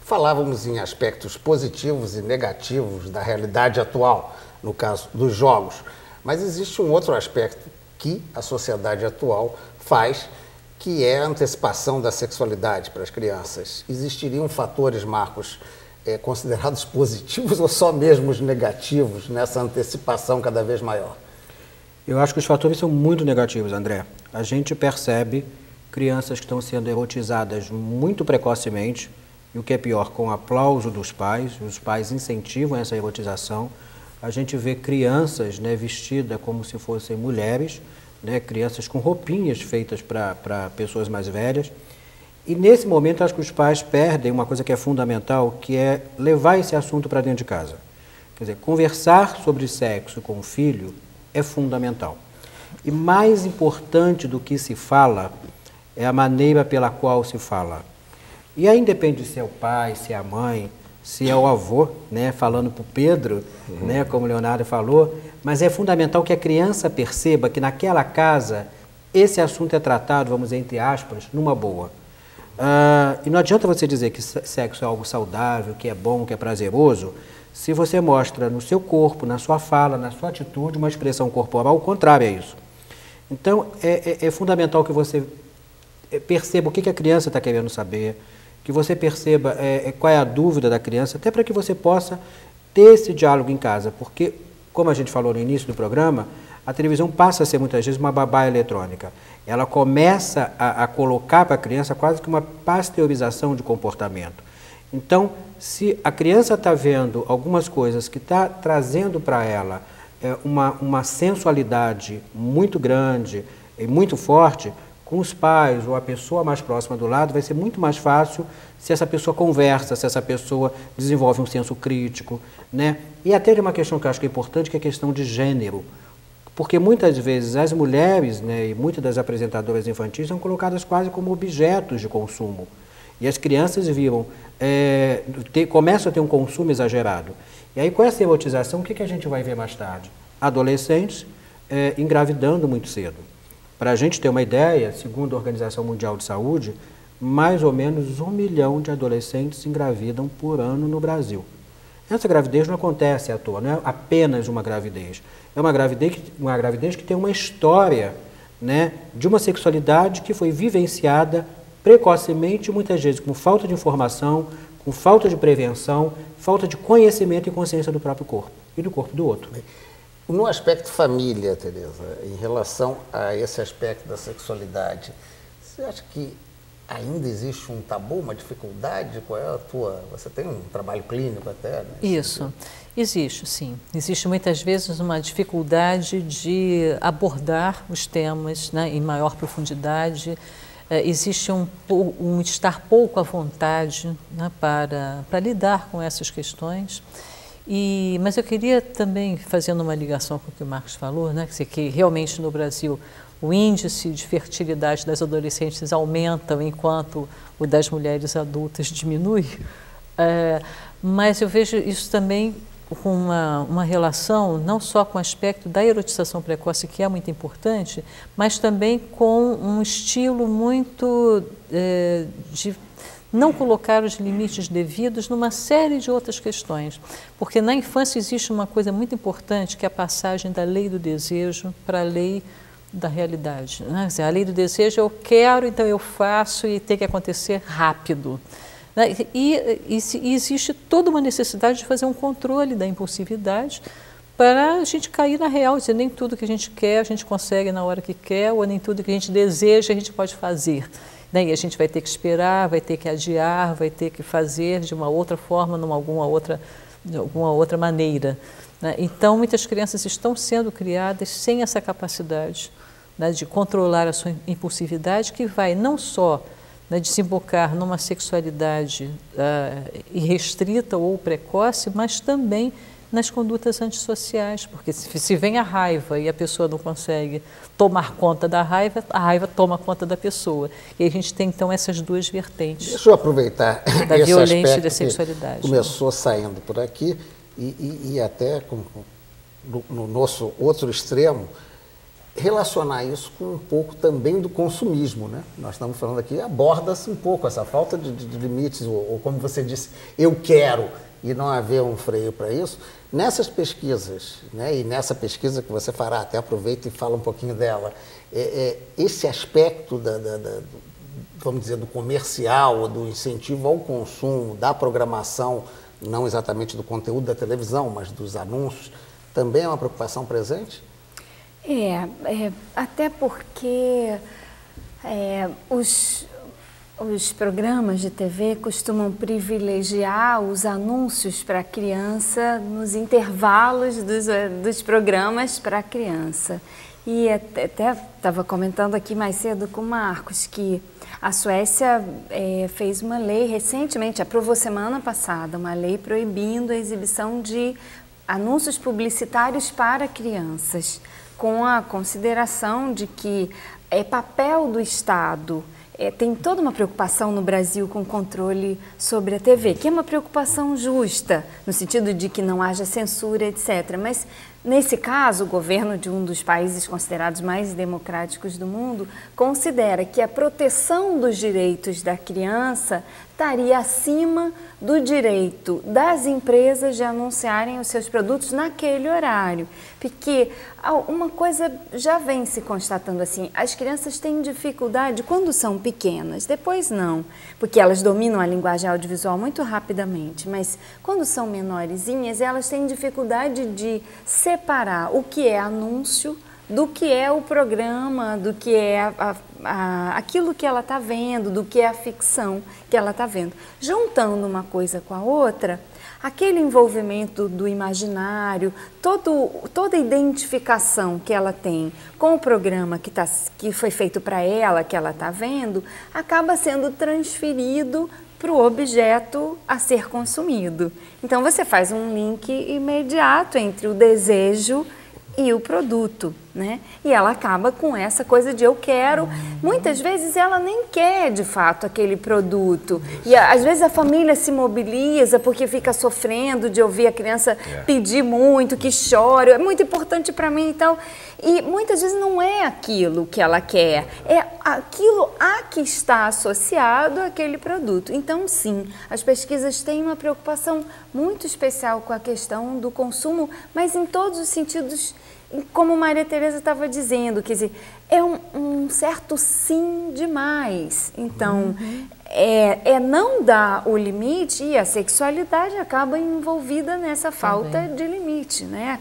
Falávamos em aspectos positivos e negativos da realidade atual, no caso dos jogos, mas existe um outro aspecto que a sociedade atual faz, que é a antecipação da sexualidade para as crianças. Existiriam fatores, Marcos, considerados positivos ou só mesmo os negativos nessa antecipação cada vez maior? Eu acho que os fatores são muito negativos, André. A gente percebe crianças que estão sendo erotizadas muito precocemente, e o que é pior, com o aplauso dos pais, os pais incentivam essa erotização. A gente vê crianças, né, vestidas como se fossem mulheres, né, crianças com roupinhas feitas para pessoas mais velhas. E nesse momento, acho que os pais perdem uma coisa que é fundamental, que é levar esse assunto para dentro de casa. Quer dizer, conversar sobre sexo com o filho é fundamental. E mais importante do que se fala é a maneira pela qual se fala. E aí depende se é o pai, se é a mãe, se é o avô, né, falando para o Pedro, né, como o Leonardo falou, mas é fundamental que a criança perceba que naquela casa esse assunto é tratado, vamos dizer, entre aspas, numa boa. E não adianta você dizer que sexo é algo saudável, que é bom, que é prazeroso, se você mostra no seu corpo, na sua fala, na sua atitude, uma expressão corporal contrária a isso. Então, é fundamental que você perceba o que a criança está querendo saber, que você perceba qual é a dúvida da criança, até para que você possa ter esse diálogo em casa, porque, como a gente falou no início do programa, a televisão passa a ser muitas vezes uma babá eletrônica. Ela começa a colocar para a criança quase que uma pasteurização de comportamento. Então, se a criança está vendo algumas coisas que está trazendo para ela uma sensualidade muito grande e muito forte, com os pais ou a pessoa mais próxima do lado, vai ser muito mais fácil se essa pessoa conversa, se essa pessoa desenvolve um senso crítico, né? E até tem uma questão que eu acho que é importante, que é a questão de gênero. Porque muitas vezes as mulheres, né, e muitas das apresentadoras infantis são colocadas quase como objetos de consumo. E as crianças começam a ter um consumo exagerado. E aí com essa erotização, o que a gente vai ver mais tarde? Adolescentes engravidando muito cedo. Para a gente ter uma ideia, segundo a Organização Mundial de Saúde, mais ou menos 1 milhão de adolescentes engravidam por ano no Brasil. Essa gravidez não acontece à toa, não é apenas uma gravidez. É uma gravidez que tem uma história, né, de uma sexualidade que foi vivenciada precocemente, muitas vezes com falta de informação, com falta de prevenção, falta de conhecimento e consciência do próprio corpo e do corpo do outro. No aspecto família, Tereza, em relação a esse aspecto da sexualidade, você acha que ainda existe um tabu, uma dificuldade? Qual é a tua... Você tem um trabalho clínico até, né? Isso, existe, sim. Existe muitas vezes uma dificuldade de abordar os temas, né, em maior profundidade. Existe um estar pouco à vontade, né, para lidar com essas questões. Mas eu queria também, fazendo uma ligação com o que o Marcos falou, né, que realmente no Brasil o índice de fertilidade das adolescentes aumenta enquanto o das mulheres adultas diminui, mas eu vejo isso também com uma relação não só com o aspecto da erotização precoce, que é muito importante, mas também com um estilo muito de não colocar os limites devidos numa série de outras questões. Porque na infância existe uma coisa muito importante, que é a passagem da lei do desejo para a lei da realidade, né? A lei do desejo, eu quero, então eu faço e tem que acontecer rápido. E existe toda uma necessidade de fazer um controle da impulsividade para a gente cair na real, dizer, nem tudo que a gente quer a gente consegue na hora que quer, ou nem tudo que a gente deseja a gente pode fazer. E a gente vai ter que esperar, vai ter que adiar, vai ter que fazer de uma outra forma, de alguma outra maneira. Então, muitas crianças estão sendo criadas sem essa capacidade, né, de controlar a sua impulsividade, que vai não só, né, desembocar numa sexualidade irrestrita ou precoce, mas também nas condutas antissociais, porque se vem a raiva e a pessoa não consegue tomar conta da raiva, a raiva toma conta da pessoa. E a gente tem, então, essas duas vertentes. Deixa eu aproveitar da esse violência aspecto e da sexualidade. Começou saindo por aqui e até no nosso outro extremo, relacionar isso com um pouco também do consumismo, né? Nós estamos falando aqui, aborda-se um pouco essa falta de limites, ou como você disse, eu quero, e não haver um freio para isso. Nessas pesquisas, né, e nessa pesquisa que você fará, até aproveita e fala um pouquinho dela, esse aspecto vamos dizer, do comercial, ou do incentivo ao consumo, da programação, não exatamente do conteúdo da televisão, mas dos anúncios, também é uma preocupação presente? Até porque os programas de TV costumam privilegiar os anúncios para a criança nos intervalos dos programas para a criança. E até estava comentando aqui mais cedo com o Marcos que a Suécia fez uma lei recentemente, aprovou semana passada, uma lei proibindo a exibição de anúncios publicitários para crianças, com a consideração de que é papel do Estado. Tem toda uma preocupação no Brasil com o controle sobre a TV, que é uma preocupação justa, no sentido de que não haja censura, etc. Mas, nesse caso, o governo de um dos países considerados mais democráticos do mundo considera que a proteção dos direitos da criança estaria acima do direito das empresas de anunciarem os seus produtos naquele horário. Porque uma coisa já vem se constatando assim, as crianças têm dificuldade quando são pequenas, depois não, porque elas dominam a linguagem audiovisual muito rapidamente, mas quando são menorzinhas, elas têm dificuldade de separar o que é anúncio do que é o programa, do que é aquilo que ela está vendo, do que é a ficção que ela está vendo. Juntando uma coisa com a outra, aquele envolvimento do imaginário, toda a identificação que ela tem com o programa que foi feito para ela, que ela está vendo, acaba sendo transferido para o objeto a ser consumido. Então, você faz um link imediato entre o desejo e o produto, né? E ela acaba com essa coisa de eu quero. Muitas vezes ela nem quer de fato aquele produto. E às vezes a família se mobiliza porque fica sofrendo de ouvir a criança pedir muito, que chora, é muito importante para mim e tal. E muitas vezes não é aquilo que ela quer, é aquilo a que está associado àquele produto. Então, sim, as pesquisas têm uma preocupação muito especial com a questão do consumo, mas em todos os sentidos, como Maria Tereza estava dizendo, quer dizer, é um certo sim demais. Então, não dar o limite, e a sexualidade acaba envolvida nessa falta de limite, né?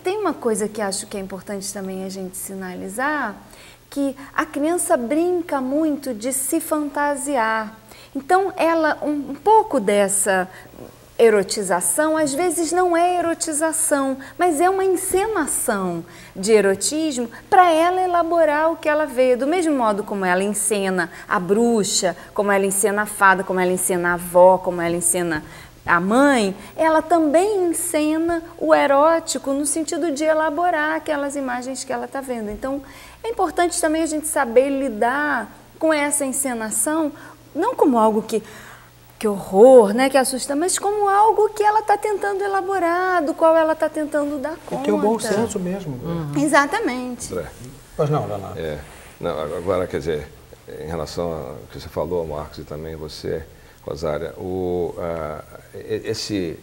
Tem uma coisa que acho que é importante também a gente sinalizar, que a criança brinca muito de se fantasiar. Então, um pouco dessa erotização, às vezes não é erotização, mas é uma encenação de erotismo para ela elaborar o que ela vê. Do mesmo modo como ela encena a bruxa, como ela encena a fada, como ela encena a avó, como ela encena a mãe, ela também encena o erótico no sentido de elaborar aquelas imagens que ela está vendo. Então, é importante também a gente saber lidar com essa encenação, não como algo que horror, né, que assusta, mas como algo que ela está tentando elaborar, do qual ela está tentando dar conta. Tem o bom senso mesmo. Exatamente. Pois não, Leonardo. Não, agora, quer dizer, em relação ao que você falou, Marcos, e também você, Rosária,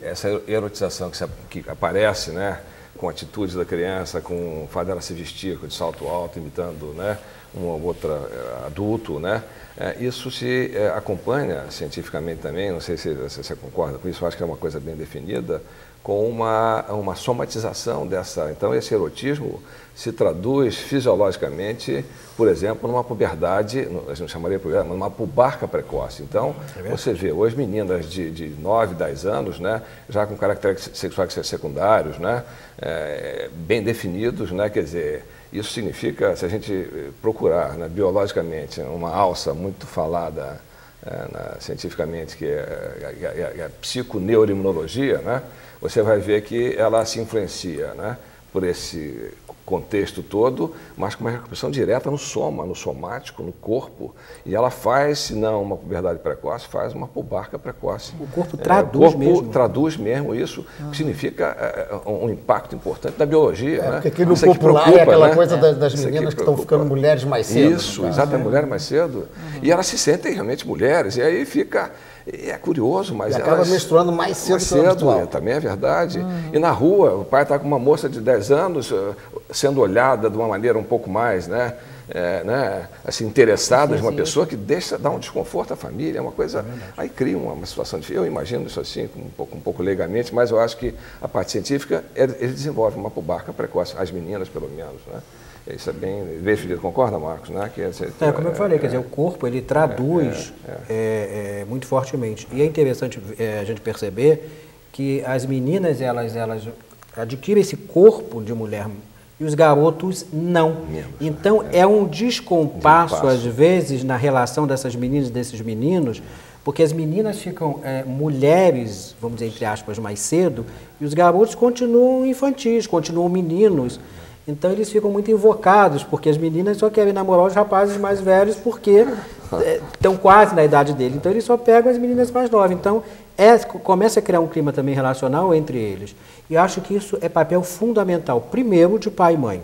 essa erotização que aparece, né, com atitudes da criança, com o fato dela se vestir de salto alto, imitando, né, um ou outro adulto, né, isso se acompanha cientificamente também, não sei se você concorda com isso, eu acho que é uma coisa bem definida, com uma somatização dessa. Então, esse erotismo se traduz fisiologicamente, por exemplo, numa puberdade, a gente chamaria de puberdade, numa pubarca precoce. Então, você vê hoje meninas de 9, 10 anos, né, já com caracteres sexuais secundários, né, bem definidos, né, quer dizer, isso significa, se a gente procurar, né, biologicamente, uma alça muito falada cientificamente, que é a psiconeuroimunologia, né, você vai ver que ela se influencia, né, por esse contexto todo, mas com uma repercussão direta no soma, no somático, no corpo. E ela faz, se não uma puberdade precoce, faz uma pubarca precoce. O corpo traduz mesmo. O corpo traduz mesmo isso, que significa um impacto importante da biologia. Né? Porque aqui no popular é aquela coisa das meninas que estão ficando mulheres mais cedo. Isso, exatamente, mulheres mais cedo. E elas se sentem realmente mulheres. E aí fica... É curioso, mas e acaba menstruando mais cedo que o habitual. Também é verdade. E na rua, o pai está com uma moça de 10 anos sendo olhada de uma maneira um pouco mais, assim, interessada de uma pessoa que dá um desconforto à família, é uma coisa... Aí cria uma situação difícil. Eu imagino isso assim, um pouco leigamente, mas eu acho que a parte científica, ele desenvolve uma pubarca precoce, as meninas pelo menos, né? Isso é bem definido, concorda, Marcos? Né? Como eu falei, quer dizer, o corpo ele traduz muito fortemente. E é interessante a gente perceber que as meninas elas adquirem esse corpo de mulher e os garotos não. Então é um descompasso às vezes na relação dessas meninas e desses meninos, porque as meninas ficam mulheres, vamos dizer entre aspas, mais cedo, e os garotos continuam infantis, continuam meninos. Então eles ficam muito invocados, porque as meninas só querem namorar os rapazes mais velhos porque estão quase na idade dele. Então eles só pegam as meninas mais novas. Então começa a criar um clima também relacional entre eles. E acho que isso é papel fundamental, primeiro de pai e mãe.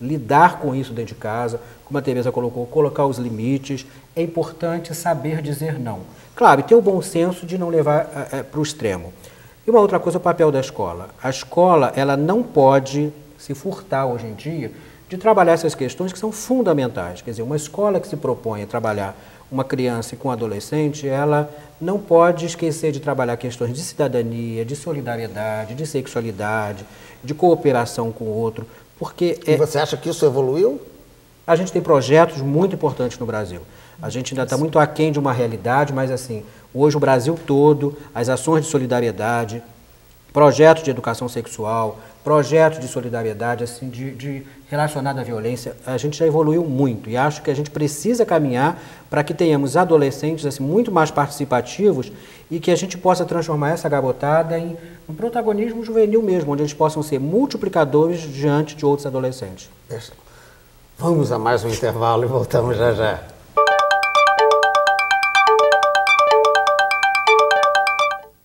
Lidar com isso dentro de casa, como a Tereza colocou, colocar os limites. É importante saber dizer não. Claro, e ter o bom senso de não levar para o extremo. E uma outra coisa é o papel da escola. A escola ela não pode se furtar hoje em dia de trabalhar essas questões que são fundamentais. Quer dizer, uma escola que se propõe a trabalhar uma criança com um adolescente, ela não pode esquecer de trabalhar questões de cidadania, de solidariedade, de sexualidade, de cooperação com o outro, porque... E você acha que isso evoluiu? A gente tem projetos muito importantes no Brasil. A gente ainda está muito aquém de uma realidade, mas assim, hoje o Brasil todo, as ações de solidariedade, projetos de educação sexual, projetos de solidariedade, assim, de relacionado à violência, a gente já evoluiu muito e acho que a gente precisa caminhar para que tenhamos adolescentes assim, muito mais participativos e que a gente possa transformar essa garotada em um protagonismo juvenil mesmo, onde eles possam ser multiplicadores diante de outros adolescentes. Vamos a mais um intervalo e voltamos já já.